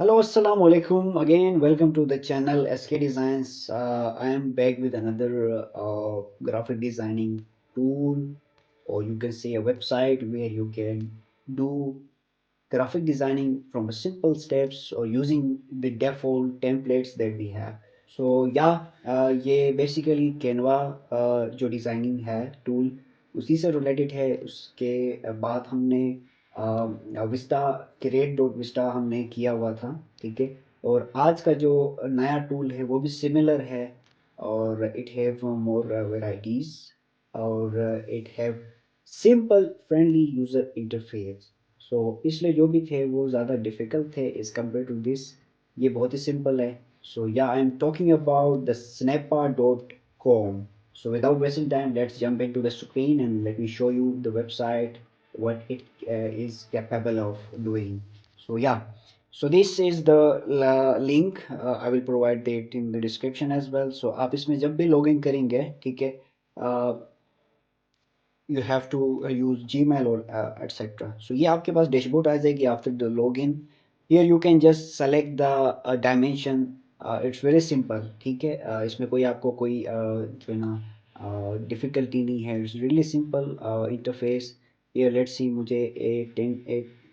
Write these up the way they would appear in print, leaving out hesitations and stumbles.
Hello, assalamu alaikum. Again, welcome to the channel SK Designs. I am back with another graphic designing tool, or you can say a website where you can do graphic designing from a simple steps or using the default templates that we have. So yeah, ये basically Canva जो designing है tool उसी से related है। उसके बाद हमने Vista create dot Vista हमने किया हुआ था, ठीक है। और आज का जो नया टूल है वो भी सिमिलर है, और इट हैव मोर वेराइटीज, और it have simple friendly user interface. So इसलिए जो भी थे वो ज़्यादा डिफिकल्ट थे एज कम्पेयर टू दिस। ये बहुत ही सिंपल है। सो या I am talking about the snappa.com. So without wasting time, let's jump into the screen and let me show you the website, what it is capable of doing. So yeah, so this is the link. I will provide it in the description as well. So आप इसमें जब भी login करेंगे, ठीक है, uh, you have to use Gmail or etc. So ये आपके पास dashboard आ जाएगी after the login. Here you can just select the dimension. It's very simple, ठीक है। इसमें कोई आपको कोई जो है ना डिफिकल्टी नहीं है। It's really simple interface. Here let's see, मुझे एक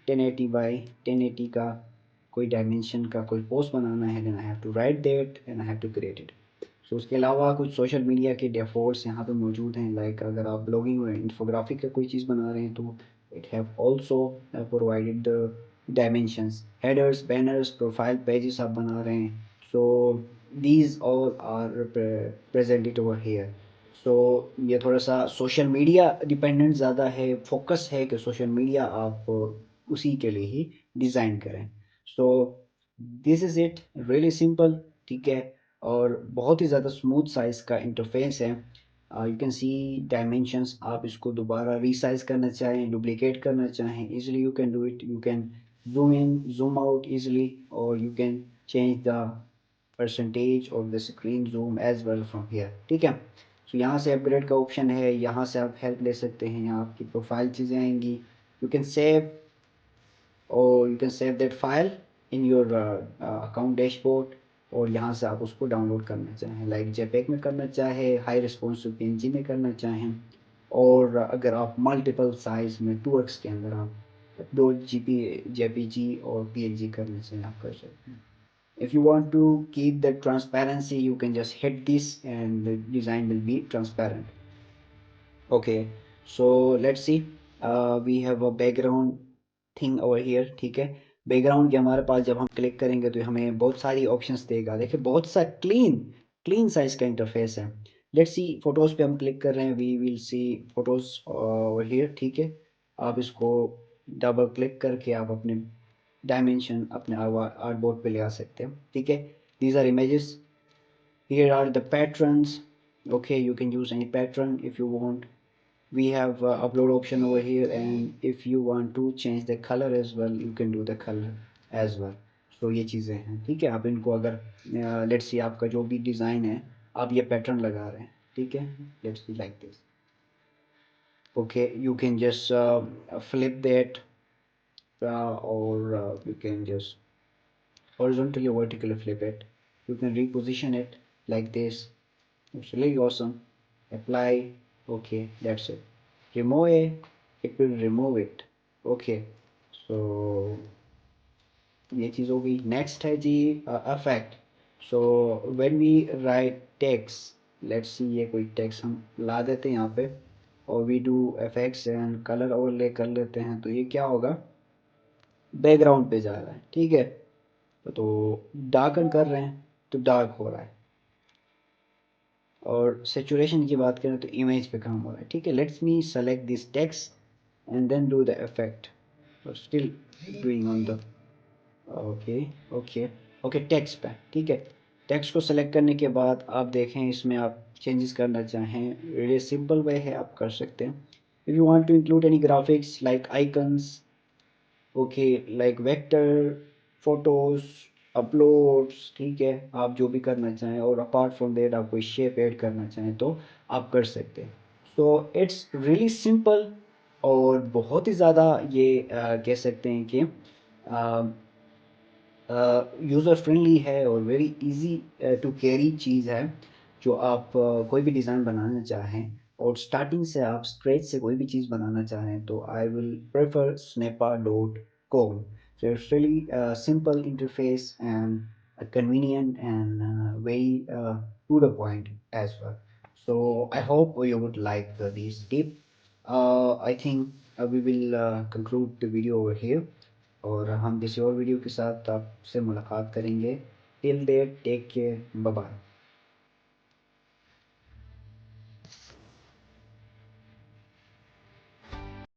1080 by 1080 का कोई डायमेंशन का कोई पोस्ट बनाना है, then I have to write that and I have to create it. सो उसके अलावा कुछ सोशल मीडिया के डिफ़ॉल्ट्स यहाँ पे मौजूद हैं। लाइक अगर आप ब्लॉगिंग और इन्फोग्राफिक का कोई चीज़ बना रहे हैं तो it have also provided the dimensions, headers, banners, profile pages आप बना रहे हैं। So these all are presented over here. So ये थोड़ा सा सोशल मीडिया डिपेंडेंट ज़्यादा है, फोकस है कि सोशल मीडिया आप उसी के लिए ही डिज़ाइन करें। So this is it, really simple, ठीक है। और बहुत ही ज़्यादा स्मूथ साइज़ का इंटरफेस है। You can see dimensions. आप इसको दोबारा रीसाइज करना चाहें, डुप्लिकेट करना चाहें, easily you can do it. You can zoom in, zoom out easily, और you can change the percentage of the screen zoom as well from here, ठीक है। सो यहाँ से अपग्रेड का ऑप्शन है, यहाँ से आप हेल्प ले सकते हैं, यहाँ आपकी प्रोफाइल चीज़ें आएंगी। यू कैन सेव, और you can save that file in your account dashboard, और यहाँ से आप उसको डाउनलोड करना चाहें, लाइक जेपेग में करना चाहे, हाई रिस्पॉन्सिव पीएनजी में करना चाहें, और अगर आप मल्टीपल साइज में 2x के अंदर आप 2 GB जेपीजी और पीएनजी करना चाहें, आप कर सकते हैं। If you want to keep the transparency, you can just hit this and the design will be transparent. Okay, so let's see. We have a background thing over here, ठीक है। Background के हमारे पास जब हम क्लिक करेंगे तो हमें बहुत सारी ऑप्शंस देगा। देखिए बहुत सा क्लीन क्लीन साइज का इंटरफेस है। लेट्स सी, फोटोज पे हम क्लिक कर रहे हैं, we will see photos over here, ठीक है। आप इसको डबल क्लिक करके आप अपने डायमेंशन अपने आर्ट बोर्ड पे ले आ सकते हैं, ठीक है। These are images, here are the patterns। Okay, you can use any pattern if you want। we have upload option over here, and if you want to change the color as well, you can do the color as well। so ये चीज़ें हैं, ठीक है। आप इनको अगर let's see आपका जो भी डिज़ाइन है आप ये पैटर्न लगा रहे हैं, ठीक है। Let's C like this. Okay, you can just flip that, or you can just horizontally or vertically flip it। you can reposition it like this। it's really awesome। apply, okay, that's it। remove it, it will remove it। okay, so ये चीज़ हो गई। Next है जी affect. So when we write text, let's see ये कोई text हम ला देते हैं यहाँ पे, और we do effects and colour overlay कर लेते हैं, तो ये क्या होगा, बैकग्राउंड पे जा रहा है, ठीक है। तो डार्कन कर रहे हैं तो डार्क हो रहा है, और सेचुरेशन की बात करें तो इमेज पे काम हो रहा है, ठीक है। Let's me select this text and then do the effect, still doing on the, okay, okay, okay, text पे, ठीक है। टेक्स्ट को सेलेक्ट करने के बाद आप देखें इसमें आप चेंजेस करना चाहें, रियली सिंपल वे है, आप कर सकते हैं। If you want to include any graphics like icons, okay, like vector, photos, uploads, ठीक है, आप जो भी करना चाहें, और अपार्ट फ्रॉम देट आप कोई शेप ऐड करना चाहें तो आप कर सकते हैं। सो इट्स रियली सिंपल, और बहुत ही ज़्यादा ये कह सकते हैं कि यूज़र फ्रेंडली है और वेरी इजी टू कैरी चीज़ है। जो आप कोई भी डिज़ाइन बनाना चाहें और स्टार्टिंग से आप स्क्रेच से कोई भी चीज़ बनाना चाहें तो I will prefer snappa.com. So it's really simple interface and convenient and very to the point as well. So I hope you would like this tip. I think we will conclude the video over here और हम किसी और video के साथ आपसे मुलाकात करेंगे। Till there take care, bye bye.